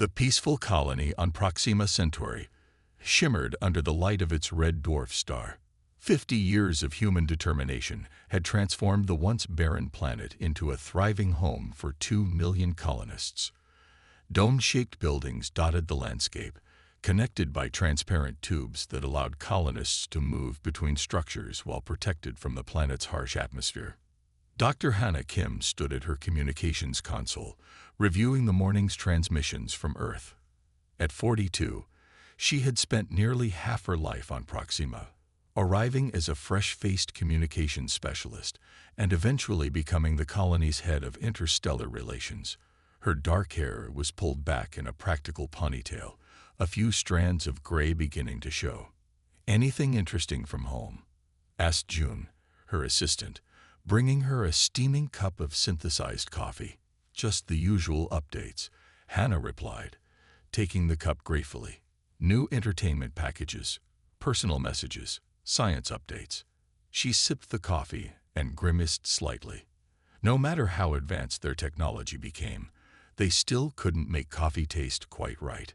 The peaceful colony on Proxima Centauri shimmered under the light of its red dwarf star. 50 years of human determination had transformed the once barren planet into a thriving home for 2 million colonists. Dome-shaped buildings dotted the landscape, connected by transparent tubes that allowed colonists to move between structures while protected from the planet's harsh atmosphere. Dr. Hannah Kim stood at her communications console, reviewing the morning's transmissions from Earth. At 42, she had spent nearly half her life on Proxima, arriving as a fresh-faced communications specialist and eventually becoming the colony's head of interstellar relations. Her dark hair was pulled back in a practical ponytail, a few strands of gray beginning to show. "Anything interesting from home?" asked June, her assistant, bringing her a steaming cup of synthesized coffee. "Just the usual updates," Hannah replied, taking the cup gratefully. "New entertainment packages, personal messages, science updates." She sipped the coffee and grimaced slightly. No matter how advanced their technology became, they still couldn't make coffee taste quite right.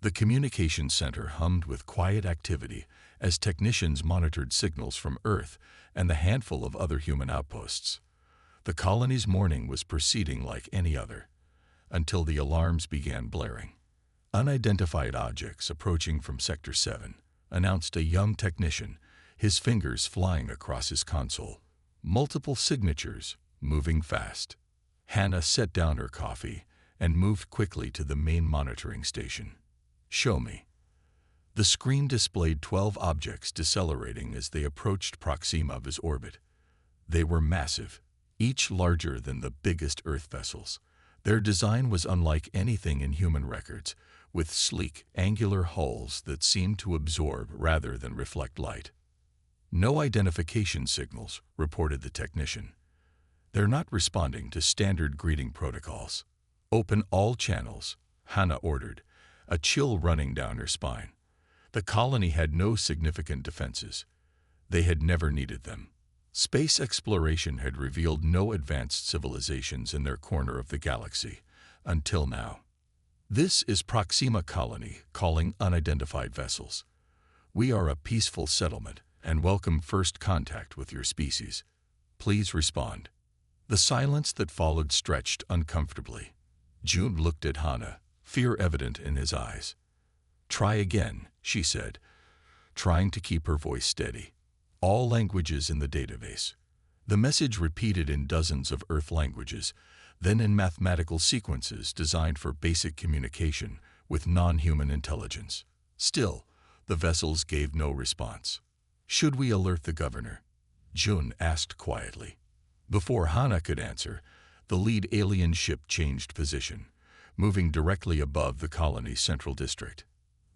The communications center hummed with quiet activity as technicians monitored signals from Earth and the handful of other human outposts. The colony's morning was proceeding like any other, until the alarms began blaring. "Unidentified objects approaching from Sector 7, announced a young technician, his fingers flying across his console. Multiple signatures, moving fast. Hannah set down her coffee and moved quickly to the main monitoring station. "Show me." The screen displayed 12 objects decelerating as they approached Proxima's orbit. They were massive, each larger than the biggest Earth vessels. Their design was unlike anything in human records, with sleek, angular hulls that seemed to absorb rather than reflect light. "No identification signals," reported the technician. "They're not responding to standard greeting protocols." "Open all channels," Hannah ordered, a chill running down her spine. The colony had no significant defenses. They had never needed them. Space exploration had revealed no advanced civilizations in their corner of the galaxy, until now. "This is Proxima Colony calling unidentified vessels. We are a peaceful settlement and welcome first contact with your species. Please respond." The silence that followed stretched uncomfortably. June looked at Hannah, fear evident in his eyes. "Try again," she said, trying to keep her voice steady. "All languages in the database." The message repeated in dozens of Earth languages, then in mathematical sequences designed for basic communication with non-human intelligence. Still, the vessels gave no response. "Should we alert the governor?" June asked quietly. Before Hannah could answer, the lead alien ship changed position, moving directly above the colony's central district.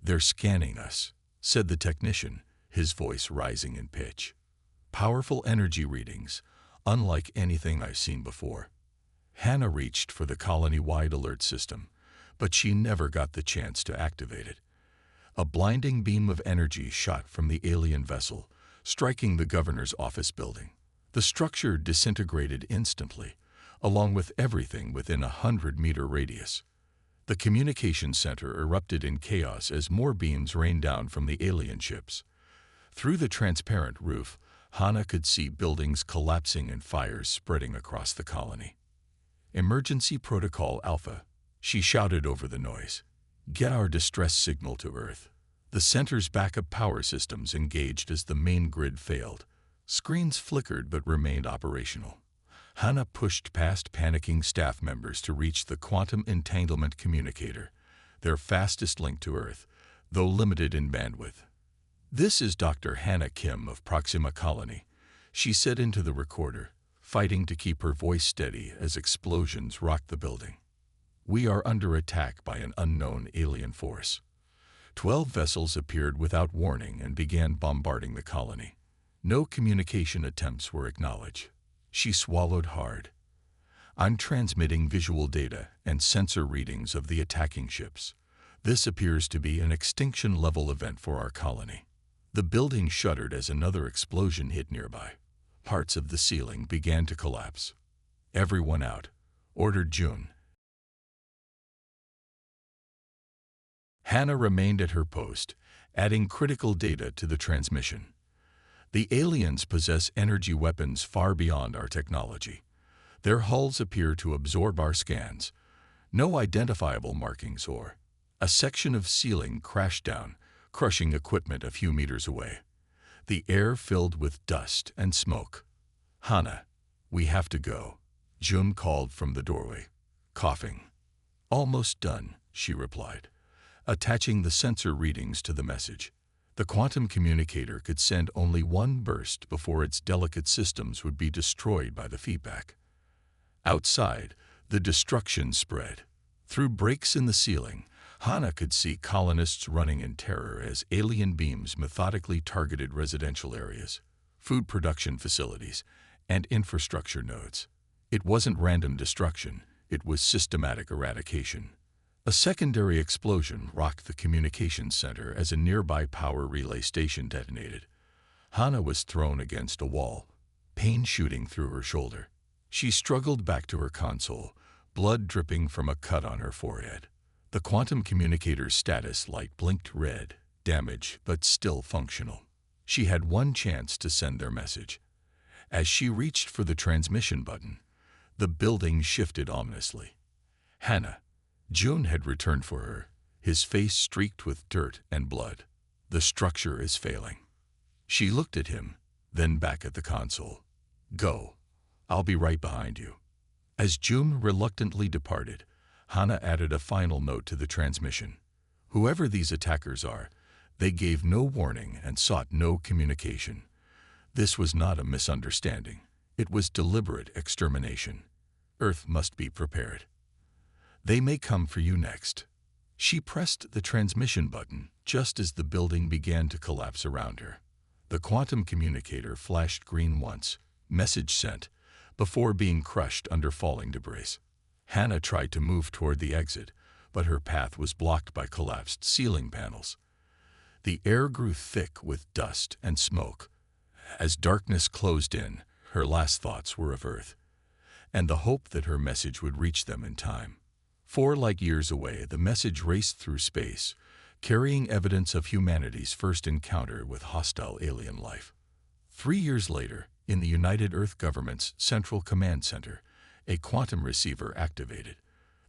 "They're scanning us," said the technician, his voice rising in pitch. "Powerful energy readings, unlike anything I've seen before." Hannah reached for the colony-wide alert system, but she never got the chance to activate it. A blinding beam of energy shot from the alien vessel, striking the governor's office building. The structure disintegrated instantly, along with everything within a 100-meter radius. The communications center erupted in chaos as more beams rained down from the alien ships. Through the transparent roof, Hannah could see buildings collapsing and fires spreading across the colony. "Emergency Protocol Alpha," she shouted over the noise. "Get our distress signal to Earth." The center's backup power systems engaged as the main grid failed. Screens flickered but remained operational. Hannah pushed past panicking staff members to reach the quantum entanglement communicator, their fastest link to Earth, though limited in bandwidth. "This is Dr. Hannah Kim of Proxima Colony," she said into the recorder, fighting to keep her voice steady as explosions rocked the building. "We are under attack by an unknown alien force." 12 vessels appeared without warning and began bombarding the colony. No communication attempts were acknowledged. She swallowed hard. "I'm transmitting visual data and sensor readings of the attacking ships. This appears to be an extinction-level event for our colony." The building shuddered as another explosion hit nearby. Parts of the ceiling began to collapse. "Everyone out," ordered June. Hannah remained at her post, adding critical data to the transmission. The aliens possess energy weapons far beyond our technology. Their hulls appear to absorb our scans. No identifiable markings or a section of ceiling crashed down, crushing equipment a few meters away. The air filled with dust and smoke. Hannah, we have to go, June called from the doorway, coughing. Almost done, she replied, attaching the sensor readings to the message. The quantum communicator could send only one burst before its delicate systems would be destroyed by the feedback. Outside, the destruction spread. Through breaks in the ceiling, Hannah could see colonists running in terror as alien beams methodically targeted residential areas, food production facilities, and infrastructure nodes. It wasn't random destruction, it was systematic eradication. A secondary explosion rocked the communications center as a nearby power relay station detonated. Hannah was thrown against a wall, pain shooting through her shoulder. She struggled back to her console, blood dripping from a cut on her forehead. The quantum communicator's status light blinked red, damaged but still functional. She had one chance to send their message. As she reached for the transmission button, the building shifted ominously. Hannah, June had returned for her, his face streaked with dirt and blood. The structure is failing. She looked at him, then back at the console. Go. I'll be right behind you. As June reluctantly departed, Hannah added a final note to the transmission. Whoever these attackers are, they gave no warning and sought no communication. This was not a misunderstanding. It was deliberate extermination. Earth must be prepared. They may come for you next. She pressed the transmission button just as the building began to collapse around her. The quantum communicator flashed green once, message sent, before being crushed under falling debris. Hannah tried to move toward the exit, but her path was blocked by collapsed ceiling panels. The air grew thick with dust and smoke. As darkness closed in, her last thoughts were of Earth, and the hope that her message would reach them in time. 4 light years away, the message raced through space, carrying evidence of humanity's first encounter with hostile alien life. 3 years later, in the United Earth Government's Central Command Center, a quantum receiver activated.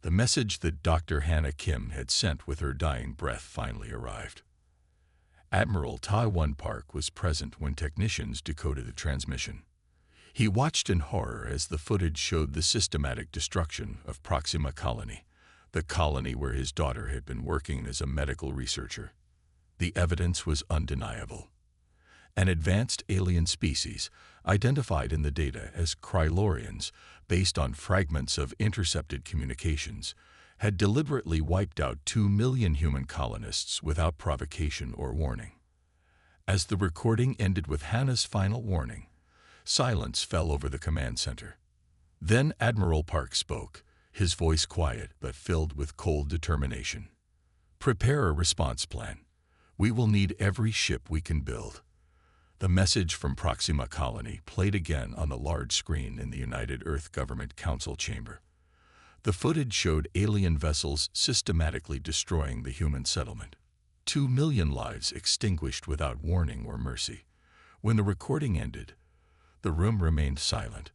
The message that Dr. Hannah Kim had sent with her dying breath finally arrived. Admiral Tai-1 Park was present when technicians decoded the transmission. He watched in horror as the footage showed the systematic destruction of Proxima Colony, the colony where his daughter had been working as a medical researcher. The evidence was undeniable. An advanced alien species, identified in the data as Krylorians, based on fragments of intercepted communications, had deliberately wiped out 2 million human colonists without provocation or warning. As the recording ended with Hannah's final warning, silence fell over the command center. Then Admiral Park spoke, his voice quiet but filled with cold determination. Prepare a response plan. We will need every ship we can build. The message from Proxima Colony played again on the large screen in the United Earth Government Council chamber. The footage showed alien vessels systematically destroying the human settlement. 2 million lives extinguished without warning or mercy. When the recording ended, the room remained silent.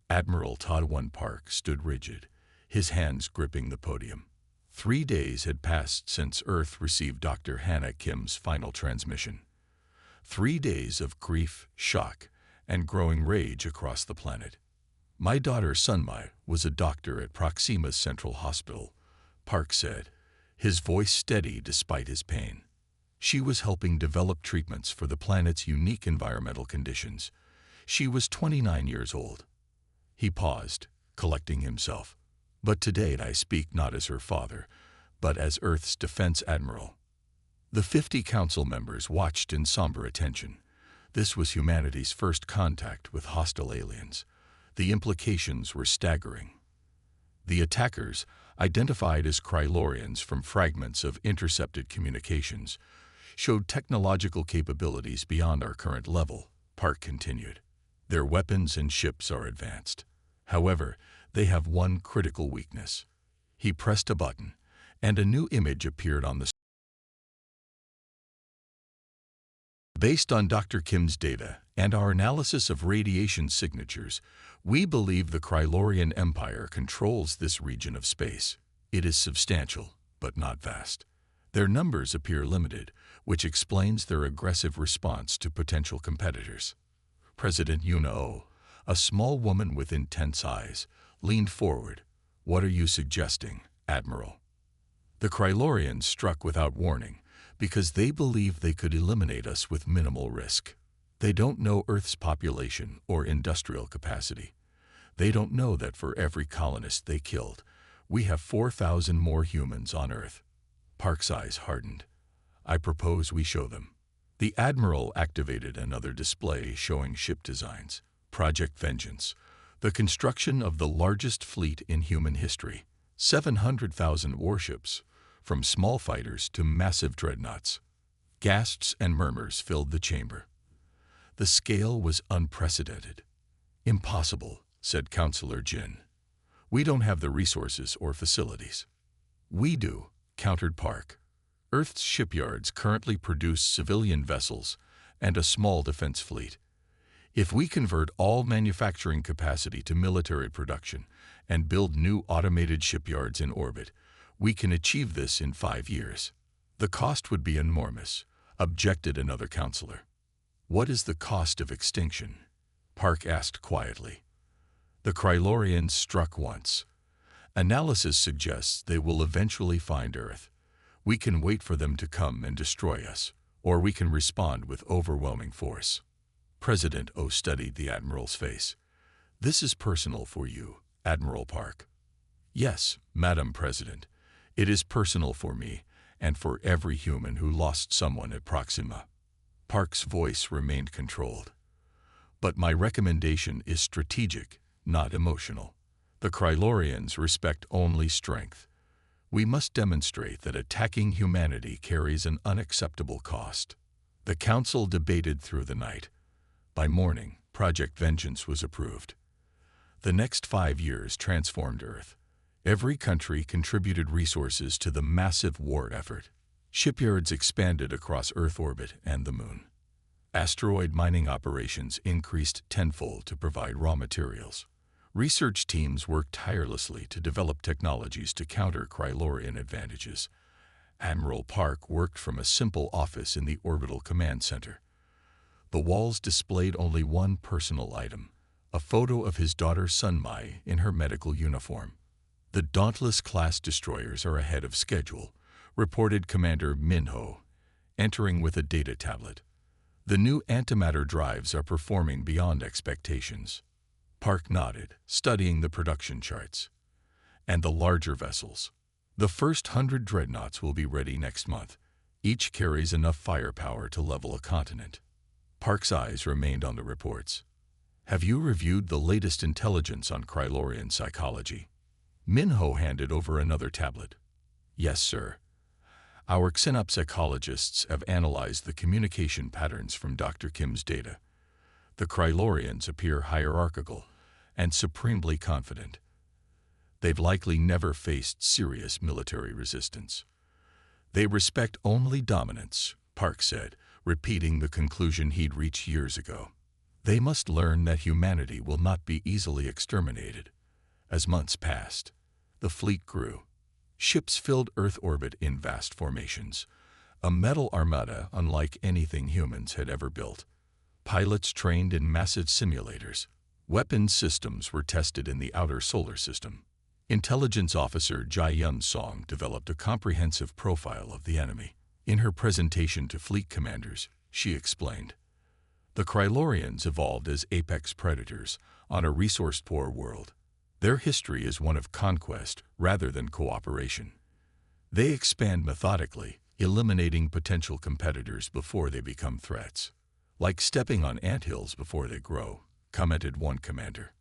Admiral Tai-1 Park stood rigid, his hands gripping the podium. 3 days had passed since Earth received Dr. Hannah Kim's final transmission. 3 days of grief, shock, and growing rage across the planet. My daughter Sunmai was a doctor at Proxima's Central Hospital, Park said, his voice steady despite his pain. She was helping develop treatments for the planet's unique environmental conditions. She was 29 years old. He paused, collecting himself. But today I speak not as her father, but as Earth's defense admiral. The 50 council members watched in somber attention. This was humanity's first contact with hostile aliens. The implications were staggering. The attackers, identified as Krylorians from fragments of intercepted communications, showed technological capabilities beyond our current level, Park continued. Their weapons and ships are advanced. However, they have one critical weakness. He pressed a button, and a new image appeared on the Based on Dr. Kim's data and our analysis of radiation signatures, we believe the Krylorian Empire controls this region of space. It is substantial, but not vast. Their numbers appear limited, which explains their aggressive response to potential competitors. President Yuna-O, a small woman with intense eyes, leaned forward. "What are you suggesting, Admiral?" The Krylorians struck without warning because they believe they could eliminate us with minimal risk. They don't know Earth's population or industrial capacity. They don't know that for every colonist they killed, we have 4,000 more humans on Earth. Park's eyes hardened. "I propose we show them." The Admiral activated another display showing ship designs. Project Vengeance, the construction of the largest fleet in human history. 700,000 warships, from small fighters to massive dreadnoughts. Gasps and murmurs filled the chamber. The scale was unprecedented. "Impossible," said Counselor Jin. "We don't have the resources or facilities." "We do," countered Park. "Earth's shipyards currently produce civilian vessels and a small defense fleet. If we convert all manufacturing capacity to military production and build new automated shipyards in orbit, we can achieve this in 5 years. "The cost would be enormous," objected another counselor. "What is the cost of extinction?" Park asked quietly. The Krylorians struck once. "Analysis suggests they will eventually find Earth. We can wait for them to come and destroy us, or we can respond with overwhelming force." President O studied the Admiral's face. "This is personal for you, Admiral Park." "Yes, Madam President. It is personal for me and for every human who lost someone at Proxima." Park's voice remained controlled. "But my recommendation is strategic, not emotional. The Krylorians respect only strength. We must demonstrate that attacking humanity carries an unacceptable cost." The Council debated through the night. By morning, Project Vengeance was approved. The next 5 years transformed Earth. Every country contributed resources to the massive war effort. Shipyards expanded across Earth orbit and the Moon. Asteroid mining operations increased tenfold to provide raw materials. Research teams worked tirelessly to develop technologies to counter Krylorian advantages. Admiral Park worked from a simple office in the Orbital Command Center. The walls displayed only one personal item, a photo of his daughter Sunmai in her medical uniform. "The Dauntless-class destroyers are ahead of schedule," reported Commander Minho, entering with a data tablet. "The new antimatter drives are performing beyond expectations." Park nodded, studying the production charts. "And the larger vessels. The first 100 dreadnoughts will be ready next month. Each carries enough firepower to level a continent." Park's eyes remained on the reports. "Have you reviewed the latest intelligence on Krylorian psychology?" Minho handed over another tablet. "Yes, sir. Our xenopsychologists have analyzed the communication patterns from Dr. Kim's data. The Krylorians appear hierarchical and supremely confident. They've likely never faced serious military resistance. They respect only dominance," Park said, repeating the conclusion he'd reached years ago. "They must learn that humanity will not be easily exterminated." As months passed, the fleet grew. Ships filled Earth orbit in vast formations, a metal armada unlike anything humans had ever built. Pilots trained in massive simulators. Weapons systems were tested in the outer solar system. Intelligence officer Jai-Yun Song developed a comprehensive profile of the enemy. In her presentation to fleet commanders, she explained, "The Krylorians evolved as apex predators on a resource-poor world. Their history is one of conquest rather than cooperation. They expand methodically, eliminating potential competitors before they become threats. Like stepping on anthills before they grow," commented one commander.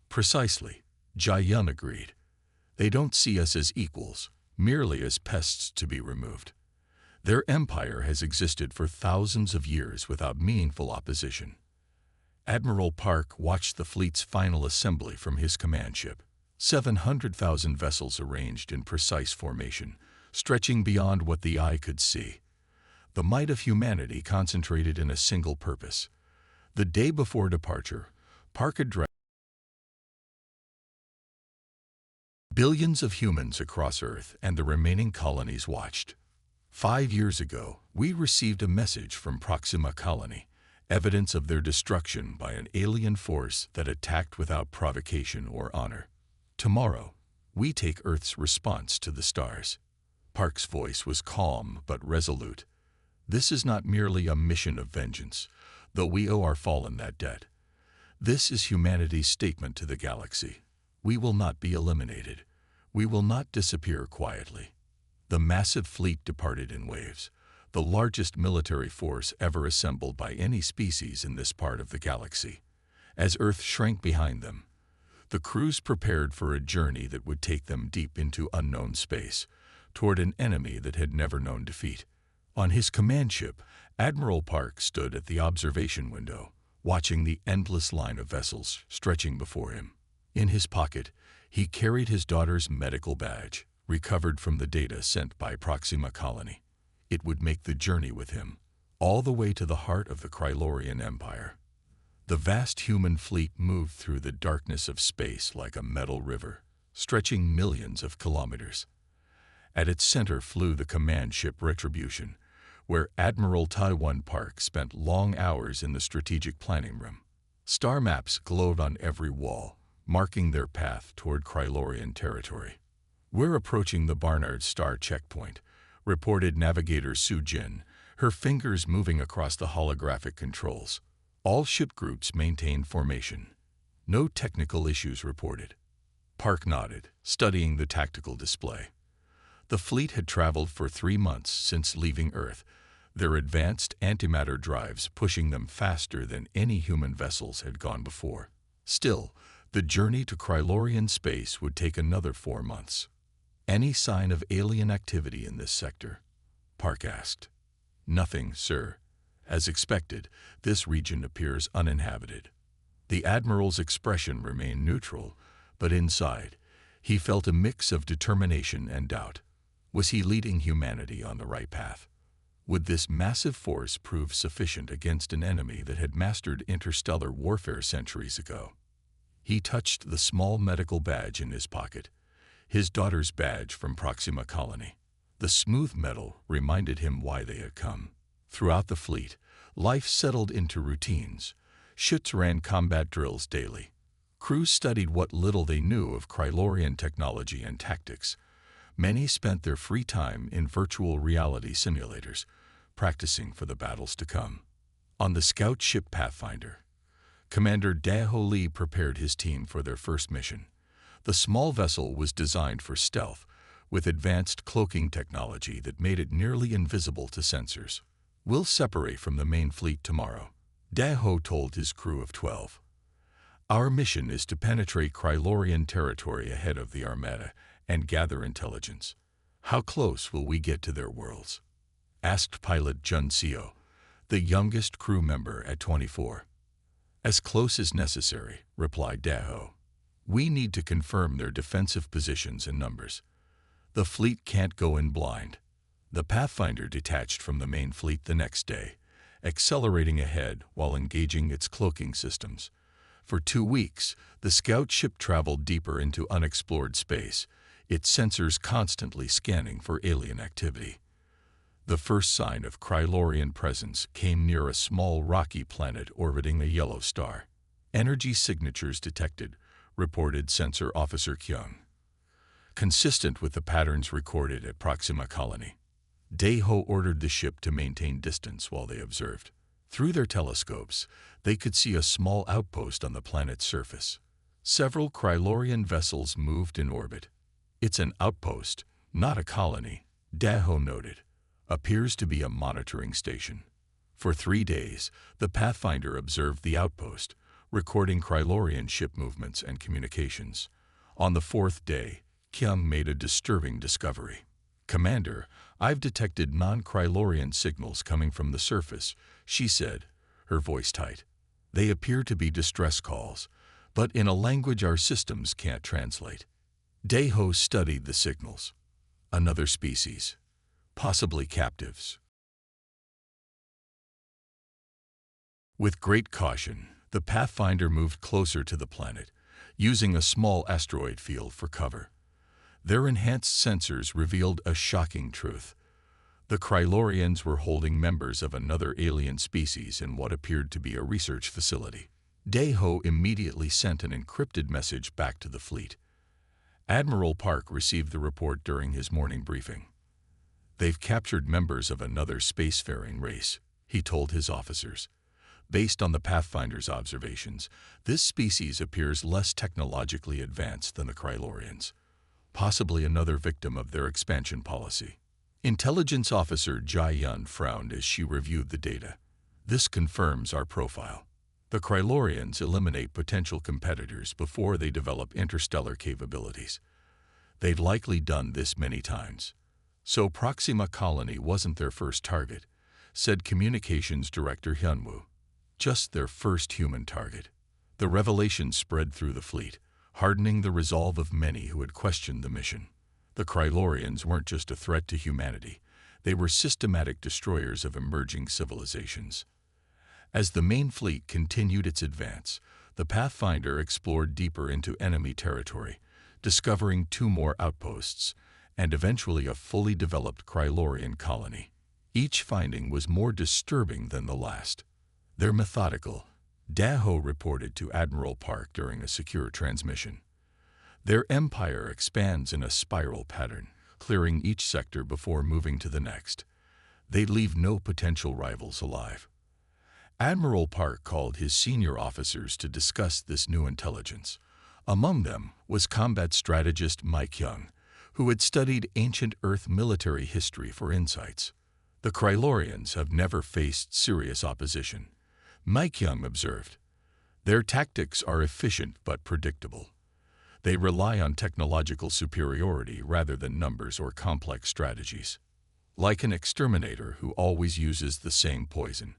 "Precisely," Jai-Yun agreed. "They don't see us as equals, merely as pests to be removed. Their empire has existed for thousands of years without meaningful opposition." Admiral Park watched the fleet's final assembly from his command ship. 700,000 vessels arranged in precise formation, stretching beyond what the eye could see. the might of humanity concentrated in a single purpose. The day before departure, Park addressed billions of humans across Earth, and the remaining colonies watched. 5 years ago, we received a message from Proxima Colony, evidence of their destruction by an alien force that attacked without provocation or honor. Tomorrow, we take Earth's response to the stars. Park's voice was calm but resolute. This is not merely a mission of vengeance, though we owe our fallen that debt. This is humanity's statement to the galaxy. We will not be eliminated. We will not disappear quietly. The massive fleet departed in waves, the largest military force ever assembled by any species in this part of the galaxy. As Earth shrank behind them, the crews prepared for a journey that would take them deep into unknown space, toward an enemy that had never known defeat. On his command ship, Admiral Park stood at the observation window, watching the endless line of vessels stretching before him. In his pocket, he carried his daughter's medical badge, recovered from the data sent by Proxima Colony. It would make the journey with him, all the way to the heart of the Krylorian Empire. The vast human fleet moved through the darkness of space like a metal river, stretching millions of kilometers. At its center flew the command ship Retribution, where Admiral Taiwan Park spent long hours in the strategic planning room. Star maps glowed on every wall, marking their path toward Krylorian territory. "We're approaching the Barnard Star checkpoint," reported Navigator Su Jin, her fingers moving across the holographic controls. All ship groups maintained formation. No technical issues reported. Park nodded, studying the tactical display. The fleet had traveled for 3 months since leaving Earth, their advanced antimatter drives pushing them faster than any human vessels had gone before. Still, the journey to Krylorian space would take another 4 months. "Any sign of alien activity in this sector?" Park asked. "Nothing, sir. As expected, this region appears uninhabited." The Admiral's expression remained neutral, but inside, he felt a mix of determination and doubt. Was he leading humanity on the right path? Would this massive force prove sufficient against an enemy that had mastered interstellar warfare centuries ago? He touched the small medical badge in his pocket, his daughter's badge from Proxima Colony. The smooth metal reminded him why they had come. Throughout the fleet, life settled into routines. Ships ran combat drills daily. Crews studied what little they knew of Krylorian technology and tactics. Many spent their free time in virtual reality simulators, practicing for the battles to come. On the scout ship Pathfinder, Commander Daho Lee prepared his team for their first mission. The small vessel was designed for stealth, with advanced cloaking technology that made it nearly invisible to sensors. "We'll separate from the main fleet tomorrow," Daho told his crew of 12. "Our mission is to penetrate Krylorian territory ahead of the Armada and gather intelligence. How close will we get to their worlds?" asked pilot Jun Seo, the youngest crew member at 24. "As close as necessary," replied Daho. "We need to confirm their defensive positions and numbers. The fleet can't go in blind." The Pathfinder detached from the main fleet the next day, accelerating ahead while engaging its cloaking systems. For 2 weeks, the scout ship traveled deeper into unexplored space, its sensors constantly scanning for alien activity. The first sign of Krylorian presence came near a small rocky planet orbiting a yellow star. "Energy signatures detected," reported Sensor Officer Kyung, consistent with the patterns recorded at Proxima Colony. Daho ordered the ship to maintain distance while they observed. Through their telescopes, they could see a small outpost on the planet's surface. Several Krylorian vessels moved in orbit. "It's an outpost, not a colony," Daho noted. "Appears to be a monitoring station." For 3 days, the Pathfinder observed the outpost, recording Krylorian ship movements and communications. On the 4th day, Kyung made a disturbing discovery. "Commander, I've detected non-Krylorian signals coming from the surface," she said, her voice tight. "They appear to be distress calls, but in a language our systems can't translate." Daho studied the signals. Another species, possibly captives. With great caution, the Pathfinder moved closer to the planet, using a small asteroid field for cover. Their enhanced sensors revealed a shocking truth. The Krylorians were holding members of another alien species in what appeared to be a research facility. Daho immediately sent an encrypted message back to the fleet. Admiral Park received the report during his morning briefing. "They've captured members of another spacefaring race," he told his officers. "Based on the Pathfinder's observations, this species appears less technologically advanced than the Krylorians, possibly another victim of their expansion policy." Intelligence Officer Jai Yun frowned as she reviewed the data. "This confirms our profile. The Krylorians eliminate potential competitors before they develop interstellar capabilities. They'd likely done this many times. So Proxima Colony wasn't their first target," said Communications Director Hyunwoo. "Just their first human target." The revelation spread through the fleet, hardening the resolve of many who had questioned the mission. The Krylorians weren't just a threat to humanity. They were systematic destroyers of emerging civilizations. As the main fleet continued its advance, the Pathfinder explored deeper into enemy territory, discovering 2 more outposts, and eventually a fully developed Krylorian colony. Each finding was more disturbing than the last. "They're methodical," Daho reported to Admiral Park during a secure transmission. "Their empire expands in a spiral pattern, clearing each sector before moving to the next. They leave no potential rivals alive." Admiral Park called his senior officers to discuss this new intelligence. Among them was combat strategist Mike Young, who had studied ancient Earth military history for insights. "The Krylorians have never faced serious opposition," Mike Young observed. "Their tactics are efficient but predictable. They rely on technological superiority rather than numbers or complex strategies. Like an exterminator who always uses the same poison,"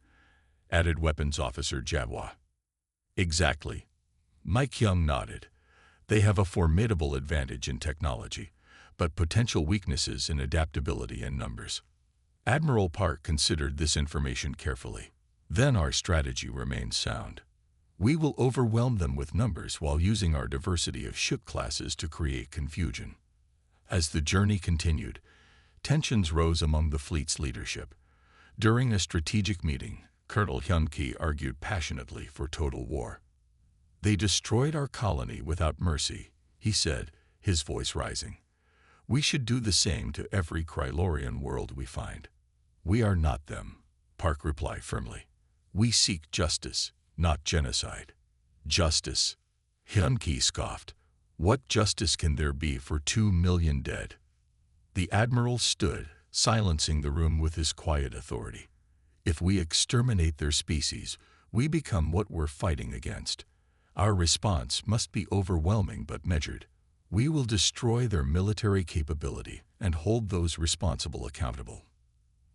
added Weapons Officer Jabwa. "Exactly." Mike Young nodded. "They have a formidable advantage in technology, but potential weaknesses in adaptability and numbers." Admiral Park considered this information carefully. "Then our strategy remains sound. We will overwhelm them with numbers while using our diversity of ship classes to create confusion." As the journey continued, tensions rose among the fleet's leadership. During a strategic meeting, Colonel Hyun-ki argued passionately for total war. "They destroyed our colony without mercy," he said, his voice rising. "We should do the same to every Krylorian world we find." "We are not them," Park replied firmly. "We seek justice, not genocide." "Justice?" Hyun-ki scoffed. "What justice can there be for 2 million dead?" The Admiral stood, silencing the room with his quiet authority. "If we exterminate their species, we become what we're fighting against. Our response must be overwhelming but measured. We will destroy their military capability and hold those responsible accountable."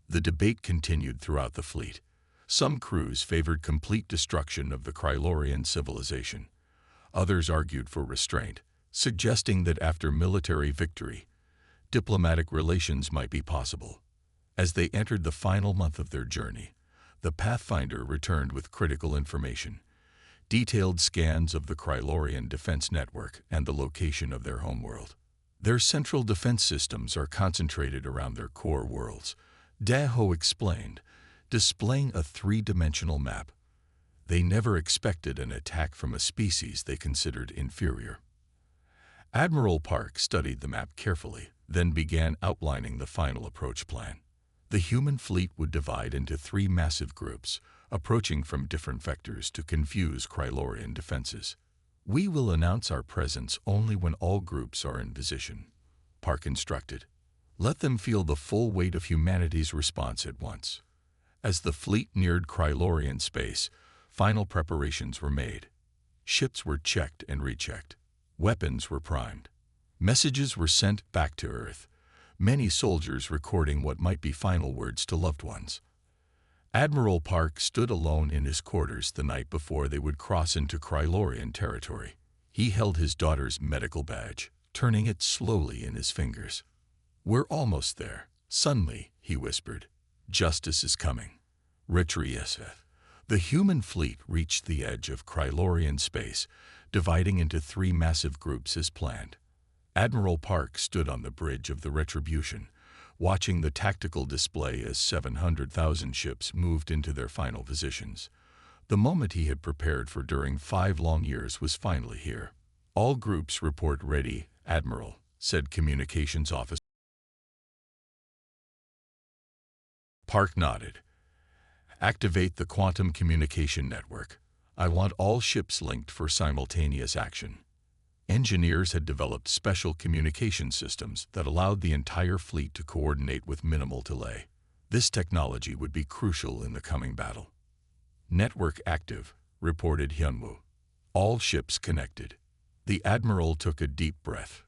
The debate continued throughout the fleet. Some crews favored complete destruction of the Krylorian civilization. Others argued for restraint, suggesting that after military victory, diplomatic relations might be possible. As they entered the final month of their journey, the Pathfinder returned with critical information: detailed scans of the Krylorian defense network and the location of their homeworld. "Their central defense systems are concentrated around their core worlds," Daho explained, displaying a 3-dimensional map. "They never expected an attack from a species they considered inferior." Admiral Park studied the map carefully, then began outlining the final approach plan. The human fleet would divide into 3 massive groups, approaching from different vectors to confuse Krylorian defenses. "We will announce our presence only when all groups are in position," Park instructed. "Let them feel the full weight of humanity's response at once." As the fleet neared Krylorian space, final preparations were made. Ships were checked and rechecked. Weapons were primed. Messages were sent back to Earth, many soldiers recording what might be final words to loved ones. Admiral Park stood alone in his quarters the night before they would cross into Krylorian territory. He held his daughter's medical badge, turning it slowly in his fingers. "We're almost there. Suddenly," he whispered, "justice is coming. Retrieseth." The human fleet reached the edge of Krylorian space, dividing into three massive groups as planned. Admiral Park stood on the bridge of the Retribution, watching the tactical display as 700,000 ships moved into their final positions. The moment he had prepared for during 5 long years was finally here. "All groups report ready, Admiral," said Communications Officer. Park nodded. "Activate the quantum communication network. I want all ships linked for simultaneous action." Engineers had developed special communication systems that allowed the entire fleet to coordinate with minimal delay. This technology would be crucial in the coming battle. "Network active," reported Hyunwoo. "All ships connected." The Admiral took a deep breath.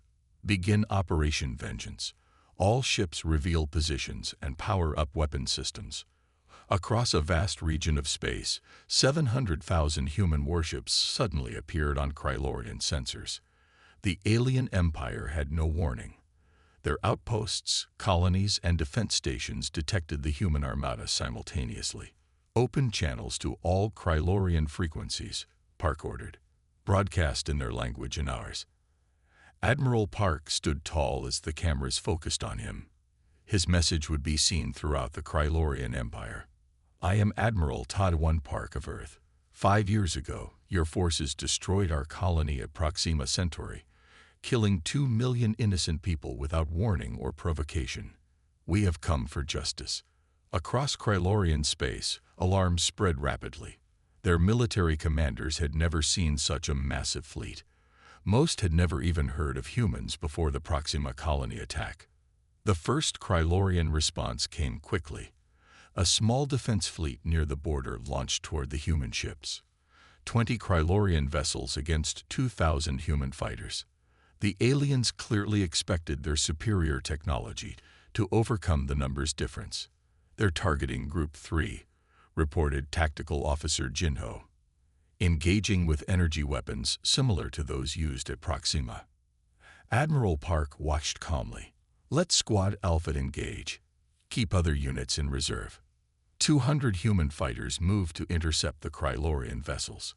"Begin Operation Vengeance. All ships reveal positions and power up weapon systems." Across a vast region of space, 700,000 human warships suddenly appeared on Krylorian sensors. The alien empire had no warning. Their outposts, colonies, and defense stations detected the human armada simultaneously. "Open channels to all Krylorian frequencies," Park ordered. "Broadcast in their language and ours." Admiral Park stood tall as the cameras focused on him. His message would be seen throughout the Krylorian Empire. "I am Admiral Todd 1 Park of Earth. 5 years ago, your forces destroyed our colony at Proxima Centauri, killing 2 million innocent people without warning or provocation. We have come for justice." Across Krylorian space, alarms spread rapidly. Their military commanders had never seen such a massive fleet. Most had never even heard of humans before the Proxima colony attack. The first Krylorian response came quickly. A small defense fleet near the border launched toward the human ships. 20 Krylorian vessels against 2,000 human fighters. The aliens clearly expected their superior technology to overcome the numbers difference. "They're targeting Group 3, reported Tactical Officer Jinho. "Engaging with energy weapons similar to those used at Proxima." Admiral Park watched calmly. "Let Squad Alpha engage. Keep other units in reserve." 200 human fighters moved to intercept the Krylorian vessels.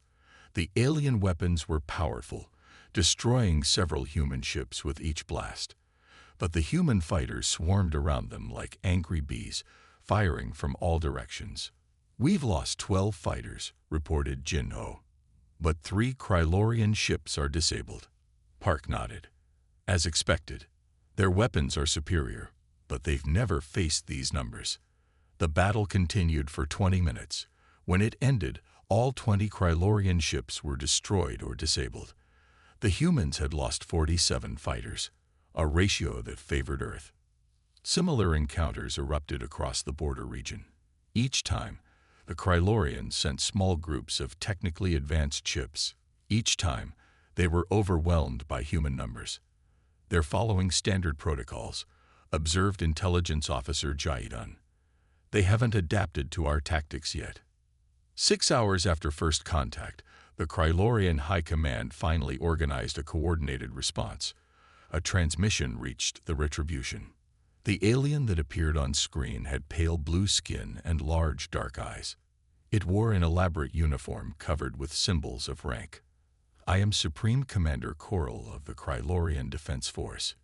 The alien weapons were powerful, destroying several human ships with each blast. But the human fighters swarmed around them like angry bees, firing from all directions. "We've lost 12 fighters," reported Jinho. "But 3 Krylorian ships are disabled." Park nodded. "As expected. Their weapons are superior, but they've never faced these numbers." The battle continued for 20 minutes. When it ended, all 20 Krylorian ships were destroyed or disabled. The humans had lost 47 fighters, a ratio that favored Earth. Similar encounters erupted across the border region. Each time, the Krylorians sent small groups of technically advanced ships. Each time, they were overwhelmed by human numbers. "They're following standard protocols," observed Intelligence Officer Jaidun. "They haven't adapted to our tactics yet." 6 hours after first contact, the Krylorian High Command finally organized a coordinated response. A transmission reached the Retribution. The alien that appeared on screen had pale blue skin and large dark eyes. It wore an elaborate uniform covered with symbols of rank. "I am Supreme Commander Coral of the Krylorian Defense Force,"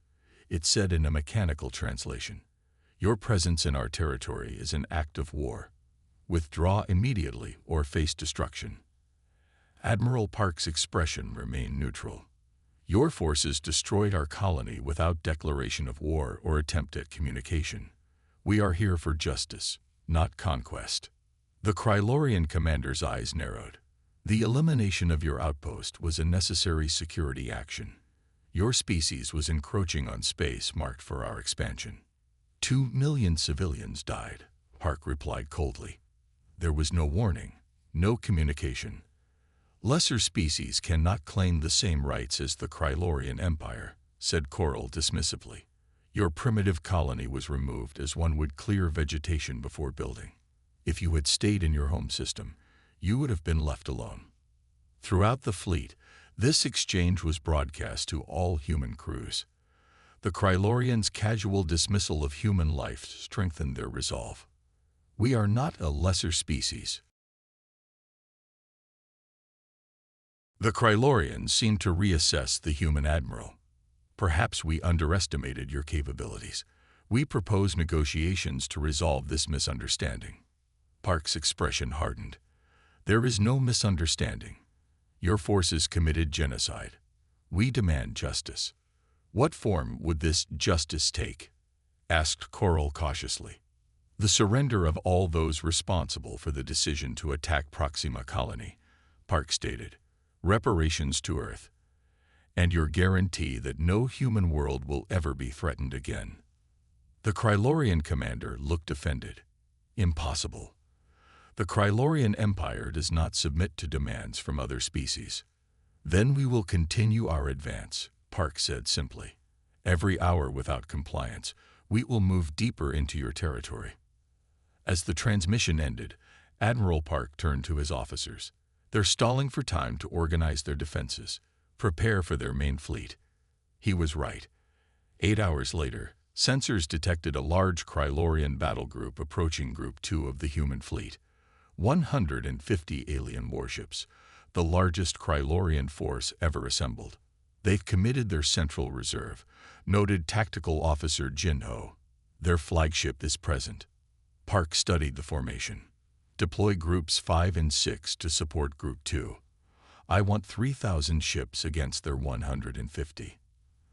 it said in a mechanical translation. "Your presence in our territory is an act of war. Withdraw immediately or face destruction." Admiral Park's expression remained neutral. "Your forces destroyed our colony without declaration of war or attempt at communication. We are here for justice, not conquest." The Krylorian commander's eyes narrowed. "The elimination of your outpost was a necessary security action. Your species was encroaching on space marked for our expansion." 2 million civilians died," Park replied coldly. "There was no warning, no communication. Lesser species cannot claim the same rights as the Krylorian Empire," said Coral dismissively. "Your primitive colony was removed as one would clear vegetation before building. If you had stayed in your home system, you would have been left alone." Throughout the fleet, this exchange was broadcast to all human crews. The Krylorians' casual dismissal of human life strengthened their resolve. "We are not a lesser species. The Krylorians seemed to reassess the human admiral. Perhaps we underestimated your capabilities. We propose negotiations to resolve this misunderstanding. Park's expression hardened. There is no misunderstanding. Your forces committed genocide. We demand justice. What form would this justice take? Asked Coral cautiously. The surrender of all those responsible for the decision to attack Proxima Colony, Park stated. Reparations to Earth. And your guarantee that no human world will ever be threatened again. The Krylorian commander looked offended. Impossible. The Krylorian Empire does not submit to demands from other species. Then we will continue our advance, Park said simply. Every hour without compliance, we will move deeper into your territory. As the transmission ended, Admiral Park turned to his officers. They're stalling for time to organize their defenses, prepare for their main fleet. He was right. 8 hours later, sensors detected a large Krylorian battle group approaching Group 2 of the human fleet. 150 alien warships, the largest Krylorian force ever assembled. They've committed their central reserve, noted Tactical Officer Jinho. Their flagship is present. Park studied the formation. Deploy Groups 5 and 6 to support Group 2. I want 3,000 ships against their 150.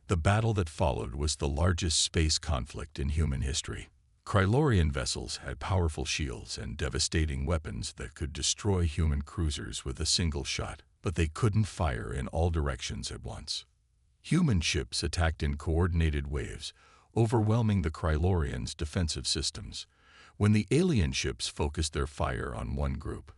The battle that followed was the largest space conflict in human history. Krylorian vessels had powerful shields and devastating weapons that could destroy human cruisers with a single shot, but they couldn't fire in all directions at once. Human ships attacked in coordinated waves, overwhelming the Krylorians' defensive systems. When the alien ships focused their fire on one group,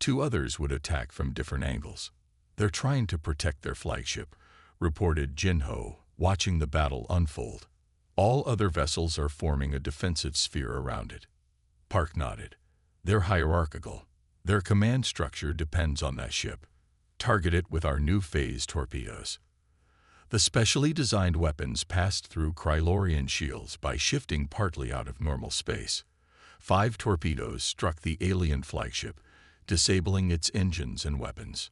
2 others would attack from different angles. They're trying to protect their flagship, reported Jinho, watching the battle unfold. All other vessels are forming a defensive sphere around it. Park nodded. They're hierarchical. Their command structure depends on that ship. Target it with our new phase torpedoes. The specially designed weapons passed through Krylorian shields by shifting partly out of normal space. 5 torpedoes struck the alien flagship, disabling its engines and weapons.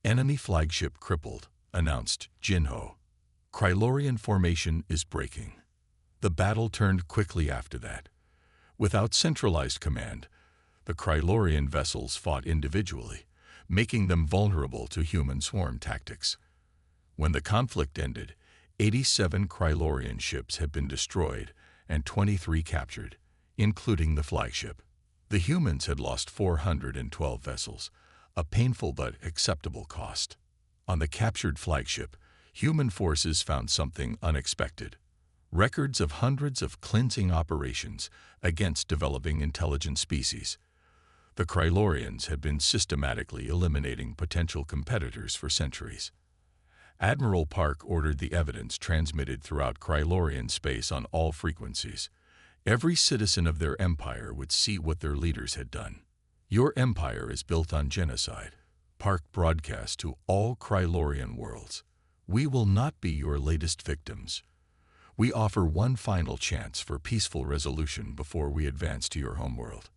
Enemy flagship crippled, announced Jinho. Krylorian formation is breaking. The battle turned quickly after that. Without centralized command, the Krylorian vessels fought individually, making them vulnerable to human swarm tactics. When the conflict ended, 87 Krylorian ships had been destroyed and 23 captured, including the flagship. The humans had lost 412 vessels, a painful but acceptable cost. On the captured flagship, human forces found something unexpected. Records of hundreds of cleansing operations against developing intelligent species. The Krylorians had been systematically eliminating potential competitors for centuries. Admiral Park ordered the evidence transmitted throughout Krylorian space on all frequencies. Every citizen of their empire would see what their leaders had done. Your empire is built on genocide. Park broadcast to all Krylorian worlds. We will not be your latest victims. We offer one final chance for peaceful resolution before we advance to your homeworld.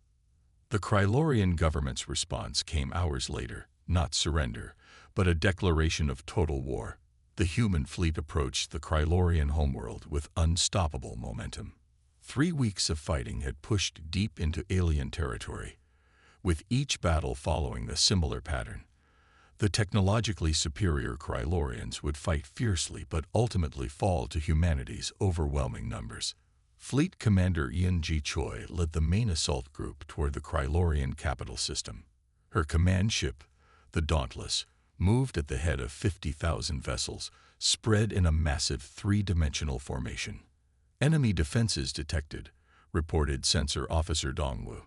The Krylorian government's response came hours later, not surrender, but a declaration of total war. The human fleet approached the Krylorian homeworld with unstoppable momentum. 3 weeks of fighting had pushed deep into alien territory, with each battle following a similar pattern. The technologically superior Krylorians would fight fiercely but ultimately fall to humanity's overwhelming numbers. Fleet Commander Ian G. Choi led the main assault group toward the Krylorian capital system. Her command ship, the Dauntless, moved at the head of 50,000 vessels, spread in a massive 3-dimensional formation. Enemy defenses detected, reported Sensor Officer Dongwu.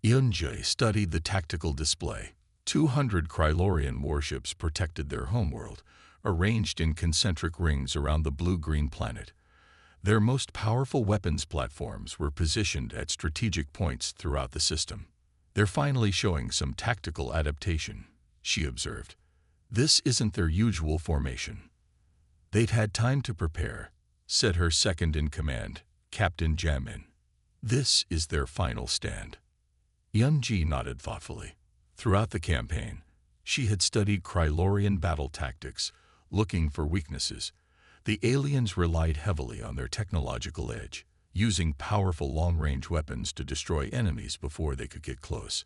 Yunjie studied the tactical display. 200 Krylorian warships protected their homeworld, arranged in concentric rings around the blue-green planet. Their most powerful weapons platforms were positioned at strategic points throughout the system. They're finally showing some tactical adaptation, she observed. This isn't their usual formation. They've had time to prepare, said her second-in-command, Captain Jamin. This is their final stand. Yunji nodded thoughtfully. Throughout the campaign, she had studied Krylorian battle tactics, looking for weaknesses. The aliens relied heavily on their technological edge, using powerful long-range weapons to destroy enemies before they could get close.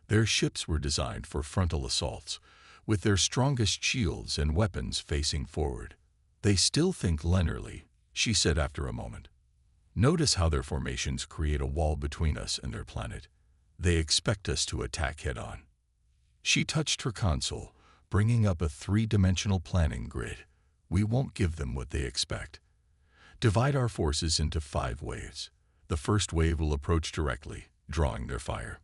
Their ships were designed for frontal assaults, with their strongest shields and weapons facing forward. "They still think linearly," she said after a moment. "Notice how their formations create a wall between us and their planet. They expect us to attack head-on." She touched her console, bringing up a three-dimensional planning grid. "We won't give them what they expect. Divide our forces into 5 waves. The first wave will approach directly, drawing their fire.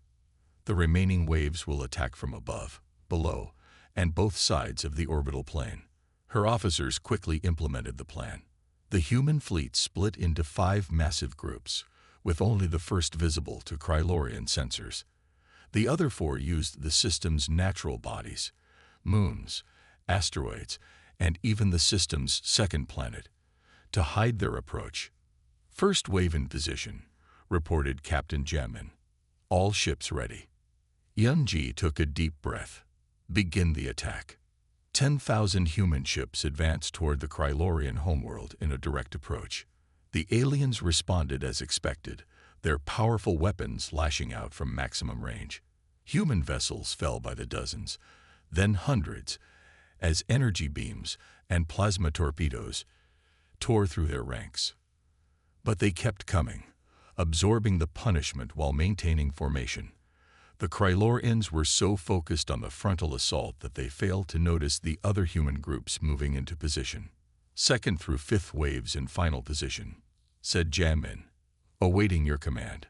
The remaining waves will attack from above, below, and both sides of the orbital plane." Her officers quickly implemented the plan. The human fleet split into 5 massive groups, with only the first visible to Krylorian sensors. The other 4 used the system's natural bodies, moons, asteroids, and even the system's second planet, to hide their approach. "First wave in position," reported Captain Jamin. "All ships ready." Yunji took a deep breath. "Begin the attack." 10,000 human ships advanced toward the Krylorian homeworld in a direct approach. The aliens responded as expected, their powerful weapons lashing out from maximum range. Human vessels fell by the dozens, then hundreds, as energy beams and plasma torpedoes tore through their ranks. But they kept coming, absorbing the punishment while maintaining formation. The Krylorians were so focused on the frontal assault that they failed to notice the other human groups moving into position. "Second through 5th waves in final position," said Jamin, "awaiting your command."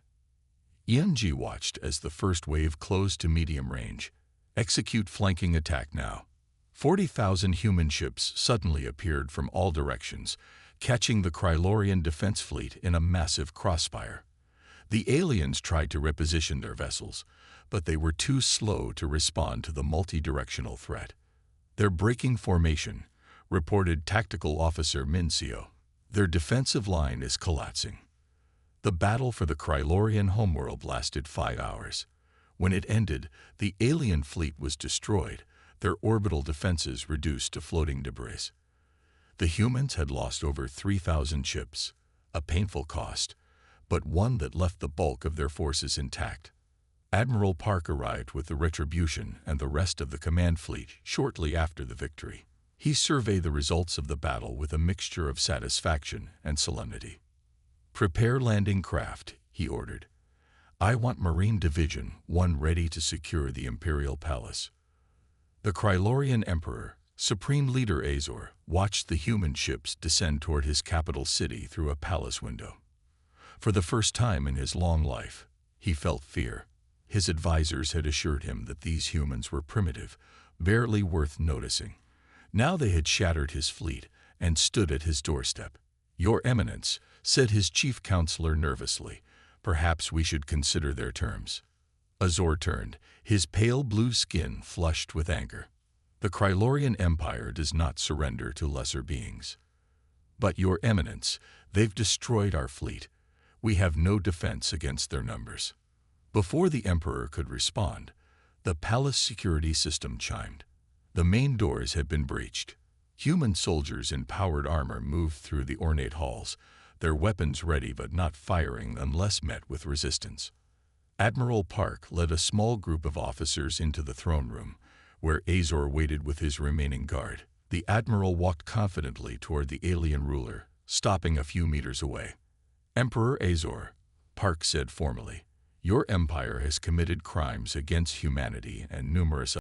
Yunji watched as the first wave closed to medium range. "Execute flanking attack now." 40,000 human ships suddenly appeared from all directions, catching the Krylorian defense fleet in a massive crossfire. The aliens tried to reposition their vessels, but they were too slow to respond to the multi-directional threat. "They're breaking formation," reported Tactical Officer Mincio. "Their defensive line is collapsing." The battle for the Krylorian homeworld lasted 5 hours. When it ended, the alien fleet was destroyed, their orbital defenses reduced to floating debris. The humans had lost over 3,000 ships, a painful cost, but one that left the bulk of their forces intact. Admiral Park arrived with the Retribution and the rest of the command fleet shortly after the victory. He surveyed the results of the battle with a mixture of satisfaction and solemnity. "Prepare landing craft," he ordered. "I want Marine Division 1 ready to secure the Imperial Palace." The Krylorian Emperor, Supreme Leader Azor, watched the human ships descend toward his capital city through a palace window. For the first time in his long life, he felt fear. His advisors had assured him that these humans were primitive, barely worth noticing. Now they had shattered his fleet and stood at his doorstep. "Your Eminence," said his chief counselor nervously, "perhaps we should consider their terms." Azor turned, his pale blue skin flushed with anger. "The Krylorian Empire does not surrender to lesser beings." "But, Your Eminence, they've destroyed our fleet. We have no defense against their numbers." Before the Emperor could respond, the palace security system chimed. The main doors had been breached. Human soldiers in powered armor moved through the ornate halls, their weapons ready but not firing unless met with resistance. Admiral Park led a small group of officers into the throne room, where Azor waited with his remaining guard. The Admiral walked confidently toward the alien ruler, stopping a few meters away. "Emperor Azor," Park said formally, "your empire has committed crimes against humanity and numerous